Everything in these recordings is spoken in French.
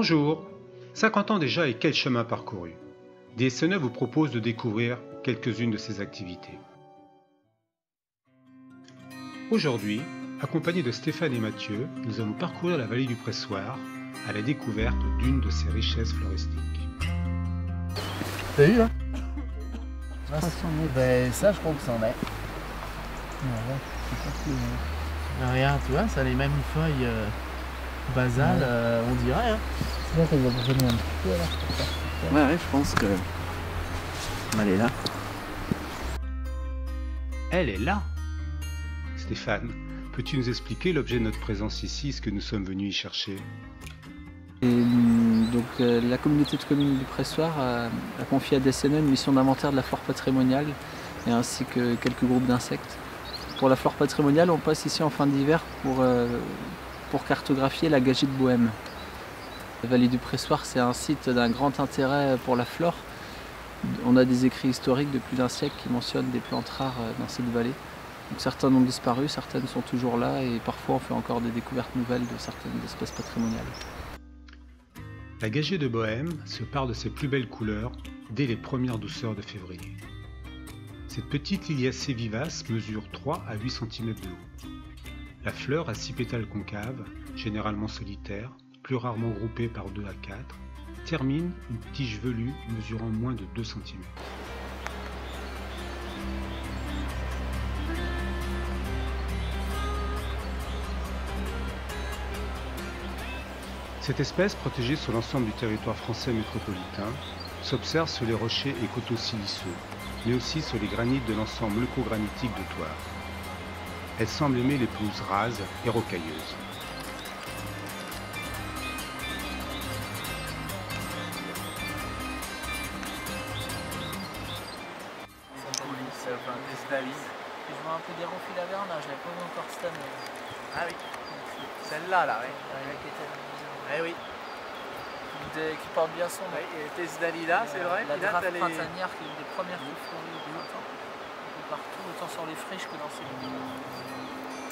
Bonjour, 50 ans déjà et quel chemin parcouru. DSE9 vous propose de découvrir quelques-unes de ces activités. Aujourd'hui, accompagnés de Stéphane et Mathieu, nous allons parcourir la vallée du Pressoir à la découverte d'une de ses richesses floristiques. T'as eu là? Ah, ça, je crois que c'en est. Regarde, tu vois, ça a les mêmes feuilles basales, on dirait. Hein. C'est là qu'elle va brûler un petit peu là. Ouais, je pense que. Elle est là. Elle est là. Stéphane, peux-tu nous expliquer l'objet de notre présence ici, ce que nous sommes venus y chercher? La communauté de communes du Pressoir a confié à DSE9 une mission d'inventaire de la flore patrimoniale et ainsi que quelques groupes d'insectes. Pour la flore patrimoniale, on passe ici en fin d'hiver pour cartographier la gageie de Bohême. La vallée du Pressoir, c'est un site d'un grand intérêt pour la flore. On a des écrits historiques de plus d'un siècle qui mentionnent des plantes rares dans cette vallée. Donc, certaines ont disparu, certaines sont toujours là et parfois on fait encore des découvertes nouvelles de certaines espèces patrimoniales. La gageie de Bohême se pare de ses plus belles couleurs dès les premières douceurs de février. Cette petite liliacée vivace mesure 3 à 8 cm de haut. La fleur a 6 pétales concaves, généralement solitaires, plus rarement groupés par 2 à 4, termine une tige velue mesurant moins de 2 cm. Cette espèce, protégée sur l'ensemble du territoire français métropolitain, s'observe sur les rochers et coteaux siliceux, mais aussi sur les granites de l'ensemble leucogranitique de Thouars. Elle semble aimer les pelouses rases et rocailleuses. Je vois un peu des Ronfilaverne, je l'ai pas vu encore cette année. Ah oui, celle-là, là, oui. Eh oui. Qui porte bien son nom. Et Thèse Dalila, c'est vrai. La drape printanière qui est une des premières qui fleurit au printemps. Un peu partout, autant sur les friches que dans ces lieux.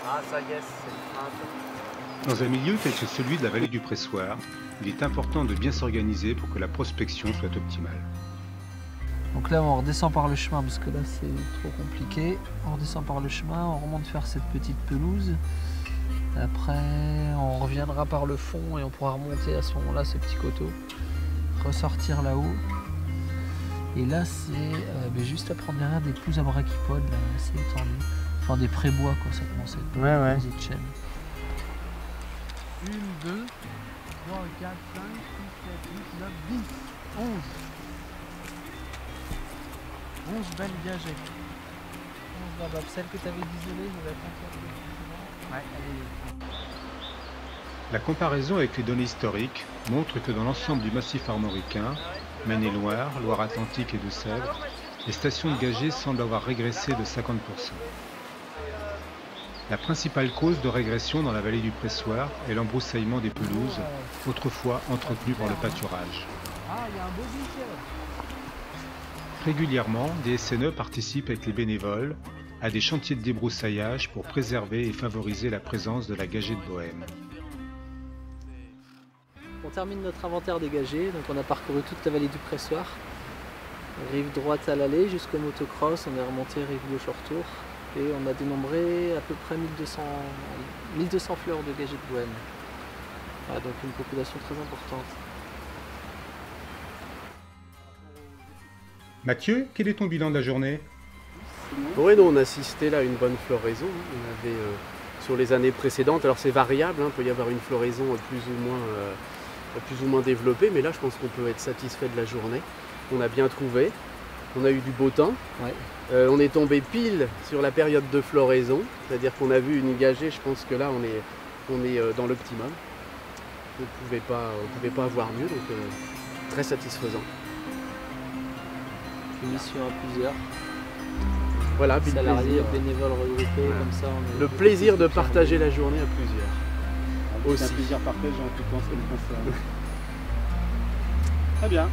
Ah, ça y est, c'est le printemps. Dans un milieu tel que celui de la vallée du Pressoir, il est important de bien s'organiser pour que la prospection soit optimale. Donc là on redescend par le chemin parce que là c'est trop compliqué. On redescend par le chemin, on remonte faire cette petite pelouse. Après on reviendra par le fond et on pourra remonter à ce moment-là ce petit coteau. Ressortir là-haut. Et là c'est juste après on derrière des pelouses à brachypodes là, assez étendues. Enfin des prébois quoi, ça commence à être ouais. des chaînes. 1, 2, 3, 4, 5, 6, 7, 8, 9, 10, 11. 11 belles gagées. 11 baobabs. Celle que tu avais isolée, je vais la Ouais, La comparaison avec les données historiques montre que dans l'ensemble du massif armoricain, Maine-et-Loire, Loire-Atlantique et Deux-Sèvres, les stations de gagées semblent avoir régressé de 50%. La principale cause de régression dans la vallée du Pressoir est l'embroussaillement des pelouses, autrefois entretenues par le pâturage. Ah, il y a un beau biche. Régulièrement, DSE9 participe avec les bénévoles à des chantiers de débroussaillage pour préserver et favoriser la présence de la gageie de Bohême. On termine notre inventaire des gagées, donc on a parcouru toute la vallée du Pressoir. Rive droite à l'allée jusqu'au motocross, on est remonté rive gauche au retour et on a dénombré à peu près 1200 fleurs de gageées de Bohême. Voilà, donc une population très importante. Mathieu, quel est ton bilan de la journée? Oui, nous on assistait là à une bonne floraison. On avait sur les années précédentes, alors c'est variable, il peut y avoir une floraison plus ou moins développée, mais là je pense qu'on peut être satisfait de la journée. On a bien trouvé, on a eu du beau temps, Ouais. On est tombé pile sur la période de floraison, c'est-à-dire qu'on a vu une gagée, je pense que là on est dans l'optimum. On ne pouvait pas avoir mieux, donc très satisfaisant. Une mission à plusieurs. Voilà, puis salariés, bénévoles regroupés, voilà. Comme ça. Le plaisir de partager la journée à plusieurs. C'est un plaisir partagé en tout cas, ça le concerne. Très bien.